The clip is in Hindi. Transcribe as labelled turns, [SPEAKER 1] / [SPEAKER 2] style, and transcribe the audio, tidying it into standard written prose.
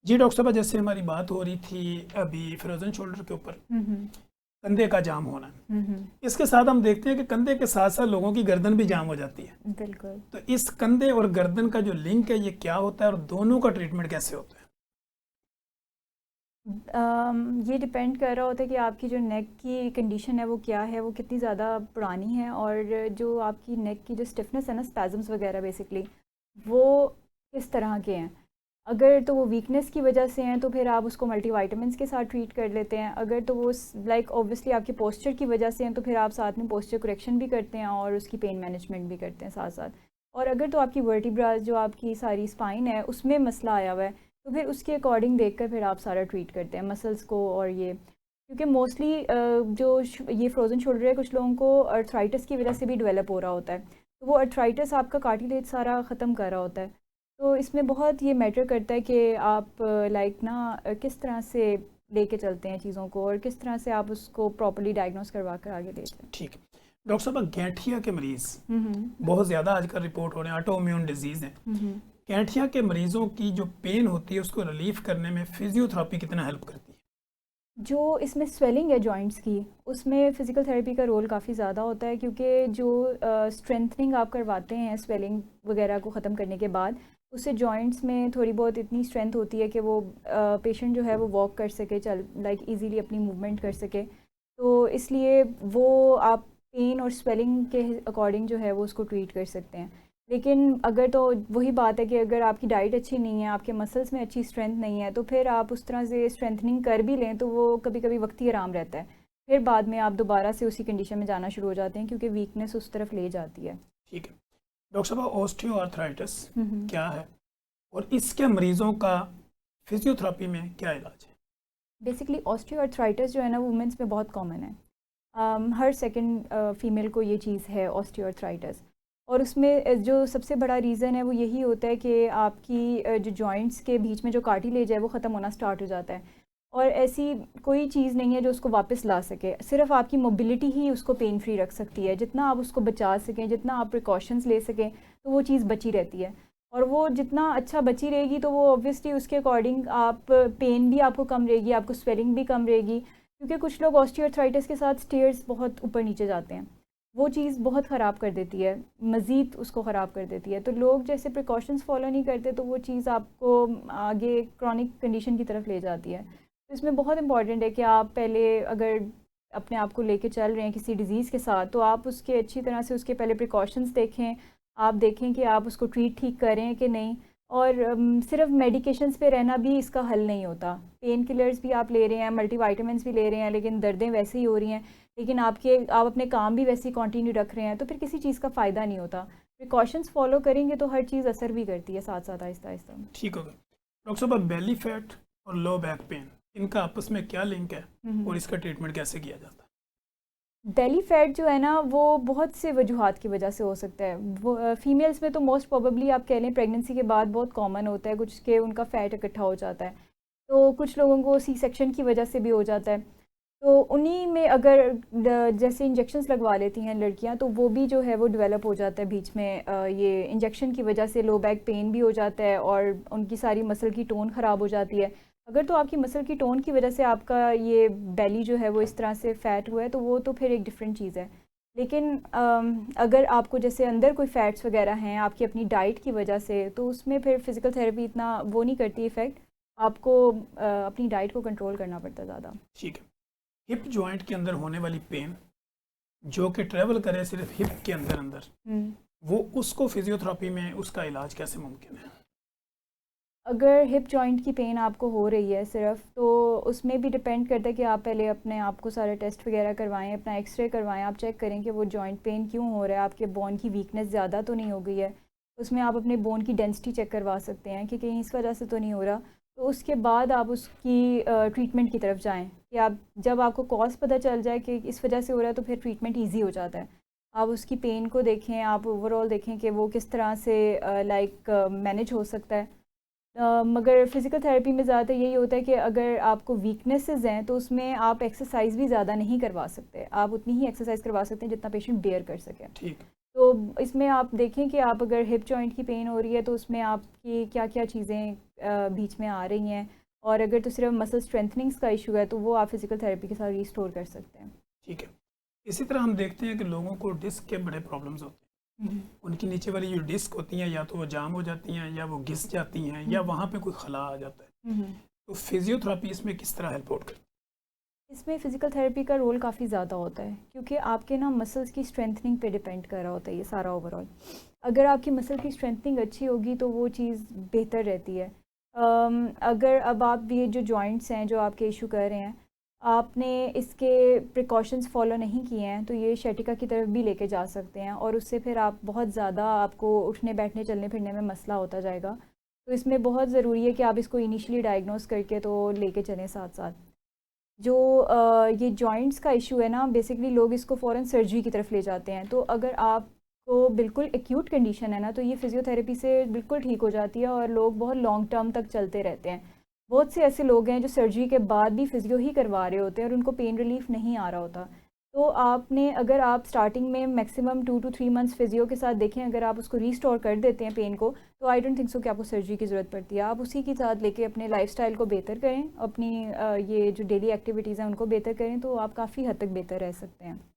[SPEAKER 1] जी डॉक्टर साहब, जैसे हमारी बात हो रही थी अभी फ्रोजन शोल्डर के ऊपर, कंधे का जाम होना, इसके साथ हम देखते हैं कि कंधे के साथ साथ लोगों की गर्दन भी जाम हो जाती है।
[SPEAKER 2] बिल्कुल।
[SPEAKER 1] तो इस कंधे और गर्दन का जो लिंक है ये क्या होता है और दोनों का ट्रीटमेंट कैसे होता है?
[SPEAKER 2] ये डिपेंड कर रहा होता है कि आपकी जो नेक की कंडीशन है वो क्या है, वो कितनी ज़्यादा पुरानी है, और जो आपकी नेक की जो स्टिफनेस है ना, स्पैज़म्स वगैरह बेसिकली, वो किस तरह के हैं। अगर तो वो वीकनेस की वजह से हैं तो फिर आप उसको मल्टीविटामिन्स के साथ ट्रीट कर लेते हैं। अगर तो वो लाइक ऑब्वियसली आपके पोस्चर की वजह से हैं तो फिर आप साथ में पोस्चर करेक्शन भी करते हैं और उसकी पेन मैनेजमेंट भी करते हैं साथ साथ। और अगर तो आपकी वर्टिब्रास, जो आपकी सारी स्पाइन है, उसमें मसला आया हुआ है, तो फिर उसके अकॉर्डिंग देखकर फिर आप सारा ट्रीट करते हैं मसल्स को। और ये क्योंकि मोस्टली ये फ्रोज़न शोल्डर है, कुछ लोगों को अर्थराइटिस की वजह से भी डेवलप हो रहा होता है, तो वो अर्थराइटिस आपका कार्टिलेज सारा ख़त्म कर रहा होता है। तो इसमें बहुत ये मैटर करता है कि आप लाइक ना किस तरह से लेके चलते हैं चीज़ों को, और किस तरह से आप उसको प्रॉपर्ली डायग्नोस करवा कर आगे लेते हैं।
[SPEAKER 1] ठीक है डॉक्टर साहब, गैठिया के मरीज
[SPEAKER 2] हम्म
[SPEAKER 1] बहुत ज़्यादा आजकल रिपोर्ट हो रहे हैं, ऑटो इम्यून डिजीज़ हैं।
[SPEAKER 2] हम्म
[SPEAKER 1] गैठिया के मरीजों की जो पेन होती है उसको रिलीफ करने में फिजियोथेरेपी कितना हेल्प करती है?
[SPEAKER 2] जो इसमें स्वेलिंग है जॉइंट्स की, उसमें फ़िज़िकल थेरेपी का रोल काफ़ी ज़्यादा होता है, क्योंकि जो स्ट्रेंथनिंग आप करवाते हैं स्वेलिंग वगैरह को ख़त्म करने के बाद, उससे जॉइंट्स में थोड़ी बहुत इतनी स्ट्रेंथ होती है कि वो पेशेंट जो है वो वॉक कर सके, चल लाइक इजीली अपनी मूवमेंट कर सके। तो इसलिए वो आप पेन और स्वेलिंग के अकॉर्डिंग जो है वो उसको ट्रीट कर सकते हैं। लेकिन अगर तो वही बात है कि अगर आपकी डाइट अच्छी नहीं है, आपके मसल्स में अच्छी स्ट्रेंथ नहीं है, तो फिर आप उस तरह से स्ट्रेंथनिंग कर भी लें तो वो कभी कभी वक्ती आराम रहता है, फिर बाद में आप दोबारा से उसी कंडीशन में जाना शुरू हो जाते हैं, क्योंकि वीकनेस उस तरफ ले जाती है।
[SPEAKER 1] ठीक है डॉक्टर साहब, ऑस्टियोआर्थराइटिस
[SPEAKER 2] हम्म
[SPEAKER 1] क्या है और इसके मरीजों का फिजियोथेरेपी में क्या इलाज है?
[SPEAKER 2] बेसिकली ऑस्टियोआर्थराइटिस जो है ना, वुमेंस में बहुत कॉमन है। हर सेकंड फीमेल को ये चीज़ है ऑस्टियोआर्थराइटिस। और उसमें जो सबसे बड़ा रीज़न है वो यही होता है कि आपकी जो जॉइंट्स के बीच में जो कार्टिलेज है वो ख़त्म होना स्टार्ट हो जाता है, और ऐसी कोई चीज़ नहीं है जो उसको वापस ला सके। सिर्फ आपकी मोबिलिटी ही उसको पेन फ्री रख सकती है। जितना आप उसको बचा सकें, जितना आप प्रिकॉशंस ले सकें, तो वो चीज़ बची रहती है। और वो जितना अच्छा बची रहेगी तो वो ऑब्वियसली उसके अकॉर्डिंग आप पेन भी आपको कम रहेगी, आपको स्वेलिंग भी कम रहेगी। क्योंकि कुछ लोग ऑस्टियोआर्थराइटिस के साथ स्टेयर्स बहुत ऊपर नीचे जाते हैं, वो चीज़ बहुत ख़राब कर देती है, मज़ीद उसको ख़राब कर देती है। तो लोग जैसे प्रिकॉशंस फॉलो नहीं करते तो वो चीज़ आपको आगे क्रॉनिक कंडीशन की तरफ ले जाती है। तो इसमें बहुत इंपॉर्टेंट है कि आप पहले, अगर अपने आप को लेके चल रहे हैं किसी डिज़ीज़ के साथ, तो आप उसके अच्छी तरह से उसके पहले प्रिकॉशंस देखें। आप देखें कि आप उसको ट्रीट ठीक कर रहे हैं कि नहीं। और सिर्फ मेडिकेशंस पे रहना भी इसका हल नहीं होता। पेन किलर्स भी आप ले रहे हैं, मल्टीविटामिन्स भी ले रहे हैं, लेकिन दर्दें वैसे ही हो रही हैं, लेकिन आप अपने काम भी वैसे ही कंटिन्यू रख रहे हैं, तो फिर किसी चीज़ का फ़ायदा नहीं होता। प्रिकॉशंस फॉलो करेंगे तो हर चीज़ असर भी करती है साथ साथ, आहिस्ता आहिस्ता।
[SPEAKER 1] ठीक हो गया डॉक्टर साहब, बेली फैट और लो बैक पेन इनका आपस में क्या लिंक है और इसका ट्रीटमेंट कैसे किया जाता है?
[SPEAKER 2] बेली फैट जो है ना, वो बहुत से वजूहात की वजह से हो सकता है। वो फीमेल्स में तो मोस्ट प्रोबेबली आप कह लें प्रेगनेंसी के बाद बहुत कॉमन होता है, कुछ के उनका फ़ैट इकट्ठा हो जाता है। तो कुछ लोगों को सी सेक्शन की वजह से भी हो जाता है। तो उन्हीं में अगर जैसे इंजेक्शंस लगवा लेती हैं लड़कियां, तो वो भी जो है वो डेवलप हो जाता है बीच में। ये इंजेक्शन की वजह से लो बैक पेन भी हो जाता है, और उनकी सारी मसल की टोन ख़राब हो जाती है। अगर तो आपकी मसल की टोन की वजह से आपका ये बेली जो है वो इस तरह से फ़ैट हुआ है, तो वो तो फिर एक डिफरेंट चीज़ है। लेकिन अगर आपको जैसे अंदर कोई फ़ैट्स वगैरह हैं आपकी अपनी डाइट की वजह से, तो उसमें फिर फ़िज़िकल थेरेपी इतना वो नहीं करती इफ़ेक्ट। आपको अपनी डाइट को कंट्रोल करना पड़ता है ज़्यादा।
[SPEAKER 1] ठीक है, हिप जॉइंट के अंदर होने वाली पेन जो कि ट्रेवल करे सिर्फ हिप के अंदर अंदर,
[SPEAKER 2] हम्म
[SPEAKER 1] वो उसको फिजियोथेरेपी में उसका इलाज कैसे मुमकिन है?
[SPEAKER 2] अगर हिप जॉइंट की पेन आपको हो रही है सिर्फ, तो उसमें भी डिपेंड करता है कि आप पहले अपने आप को सारे टेस्ट वगैरह करवाएं, अपना एक्सरे करवाएं, आप चेक करें कि वो जॉइंट पेन क्यों हो रहा है, आपके बोन की वीकनेस ज़्यादा तो नहीं हो गई है। उसमें आप अपने बोन की डेंसिटी चेक करवा सकते हैं कि कहीं इस वजह से तो नहीं हो रहा। तो उसके बाद आप उसकी ट्रीटमेंट की तरफ जाएँ, कि आप जब आपको कॉज पता चल जाए कि इस वजह से हो रहा है, तो फिर ट्रीटमेंट ईजी हो जाता है। आप उसकी पेन को देखें, आप ओवरऑल देखें कि वो किस तरह से लाइक मैनेज हो सकता है। मगर फ़िज़िकल थेरेपी में ज़्यादातर यही होता है कि अगर आपको वीकनेसेस हैं तो उसमें आप एक्सरसाइज भी ज़्यादा नहीं करवा सकते, आप उतनी ही एक्सरसाइज करवा सकते हैं जितना पेशेंट बेयर कर सके।
[SPEAKER 1] ठीक।
[SPEAKER 2] तो इसमें आप देखें कि आप अगर हिप जॉइंट की पेन हो रही है तो उसमें आपकी क्या क्या चीज़ें बीच में आ रही हैं, और अगर तो सिर्फ मसल स्ट्रेंथनिंग्स का इशू है तो वो आप फिज़िकल थेरेपी के साथ रिस्टोर कर सकते हैं।
[SPEAKER 1] ठीक है। इसी तरह हम देखते हैं कि लोगों को डिस्क के बड़े प्रॉब्लम्स होते हैं। उनकी नीचे वाली जो डिस्क होती हैं या तो वो जाम हो जाती हैं या वो घिस जाती हैं या वहाँ पे कोई खला आ जाता है। तो फिजियोथेरेपी इसमें किस तरह हेल्प आउट करती
[SPEAKER 2] इसमें फ़िज़िकल थेरेपी का रोल काफ़ी ज़्यादा होता है, क्योंकि आपके ना मसल्स की स्ट्रेंथनिंग पे डिपेंड कर रहा होता है ये सारा ओवरऑल। अगर आपकी मसल की स्ट्रेंथनिंग अच्छी होगी तो वो चीज़ बेहतर रहती है। अगर अब आप ये जो जॉइंट्स हैं जो आपके इशू कर रहे हैं, आपने इसके प्रिकॉशंस फॉलो नहीं किए हैं तो ये शैटिका की तरफ भी लेके जा सकते हैं, और उससे फिर आप बहुत ज़्यादा आपको उठने बैठने चलने फिरने में मसला होता जाएगा। तो इसमें बहुत ज़रूरी है कि आप इसको इनिशियली डायग्नोस करके तो लेके चलें साथ साथ। जो ये जॉइंट्स का इशू है ना, बेसिकली लोग इसको फ़ौरन सर्जरी की तरफ ले जाते हैं। तो अगर आपको बिल्कुल एक्यूट कंडीशन है ना, तो ये फ़िज़ियोथेरेपी से बिल्कुल ठीक हो जाती है और लोग बहुत लॉन्ग टर्म तक चलते रहते हैं। बहुत से ऐसे लोग हैं जो सर्जरी के बाद भी फ़िज़ियो ही करवा रहे होते हैं और उनको पेन रिलीफ़ नहीं आ रहा होता। तो आपने अगर आप स्टार्टिंग में मैक्सिमम 2 to 3 मंथ्स फिजियो के साथ देखें, अगर आप उसको रीस्टोर कर देते हैं पेन को, तो आई डोंट थिंक सो कि आपको सर्जरी की ज़रूरत पड़ती है। आप उसी के साथ लेके अपने लाइफस्टाइल को बेहतर करें, अपनी ये जो डेली एक्टिविटीज़ हैं उनको बेहतर करें, तो आप काफ़ी हद तक बेहतर रह सकते हैं।